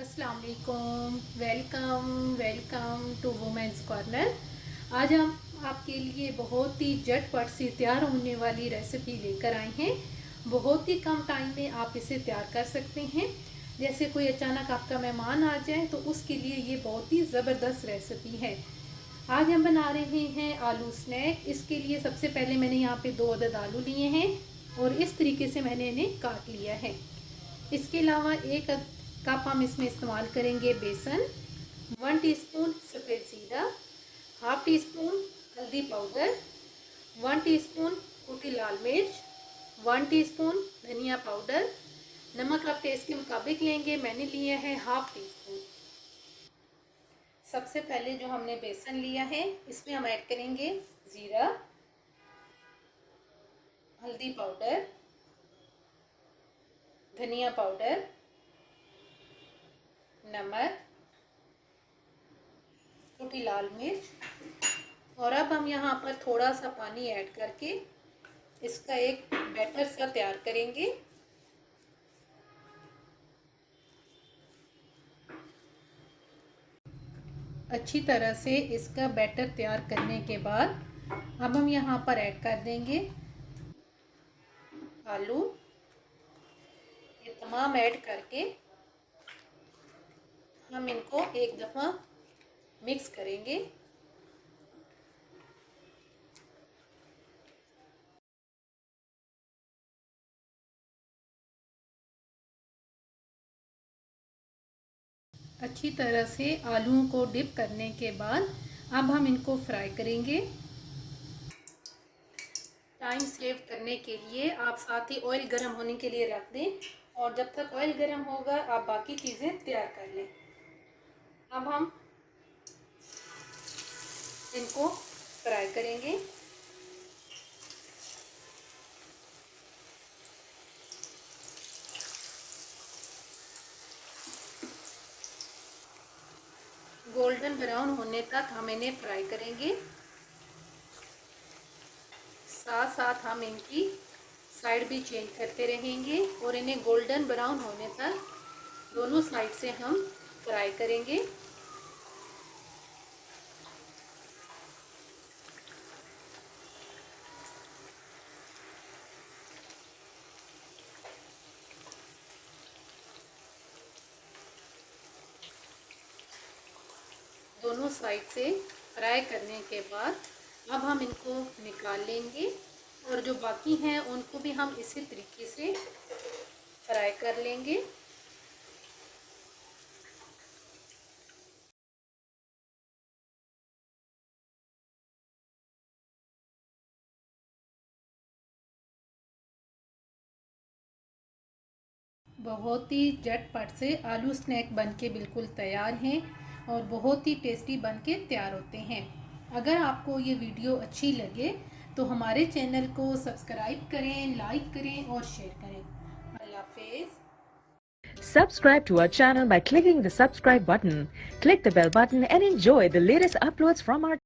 अस्सलाम वालेकुम। Welcome to women's corner. आज हम आपके लिए बहुत ही झटपट से तैयार होने वाली रेसिपी लेकर आए हैं। बहुत ही कम टाइम में आप इसे तैयार कर सकते हैं। जैसे कोई अचानक आपका मेहमान आ जाए तो उसके लिए ये बहुत ही ज़बरदस्त रेसिपी है। आज हम बना रहे हैं आलू स्नैक। इसके लिए सबसे पहले मैंने यहाँ पे 2 अदद आलू लिए हैं और इस तरीके से मैंने इन्हें काट लिया है। इसके अलावा 1 कप हम इसमें इस्तेमाल करेंगे बेसन, 1 टीस्पून सफ़ेद ज़ीरा, हाफ टी स्पून हल्दी पाउडर, 1 टीस्पून कुटी लाल मिर्च, 1 टीस्पून धनिया पाउडर। नमक आप टेस्ट के मुताबिक लेंगे, मैंने लिया है हाफ टी स्पून। सबसे पहले जो हमने बेसन लिया है इसमें हम ऐड करेंगे ज़ीरा, हल्दी पाउडर, धनिया पाउडर, नमक, कुटी लाल मिर्च। और अब हम यहाँ पर थोड़ा सा पानी ऐड करके इसका एक बैटर सा तैयार करेंगे। अच्छी तरह से इसका बैटर तैयार करने के बाद अब हम यहाँ पर ऐड कर देंगे आलू। ये तमाम ऐड करके हम इनको एक दफ़ा मिक्स करेंगे। अच्छी तरह से आलूओं को डिप करने के बाद अब हम इनको फ्राई करेंगे। टाइम सेव करने के लिए आप साथ ही ऑयल गर्म होने के लिए रख दें और जब तक ऑयल गर्म होगा आप बाकी चीज़ें तैयार कर लें। अब हम इनको फ्राई करेंगे। गोल्डन ब्राउन होने तक हम इन्हें फ्राई करेंगे। साथ साथ हम इनकी साइड भी चेंज करते रहेंगे और इन्हें गोल्डन ब्राउन होने तक दोनों साइड से हम फ्राई करेंगे। दोनों साइड से फ्राई करने के बाद अब हम इनको निकाल लेंगे और जो बाकी हैं उनको भी हम इसी तरीके से फ्राई कर लेंगे। बहुत ही झटपट से आलू स्नैक बनके बिल्कुल तैयार हैं और बहुत ही टेस्टी बनके तैयार होते हैं। अगर आपको ये वीडियो अच्छी लगे तो हमारे चैनल को सब्सक्राइब करें, लाइक करें और शेयर करें। अल्लाह हाफिज़। Subscribe to our channel by clicking the subscribe button. Click the bell button and enjoy the latest uploads from our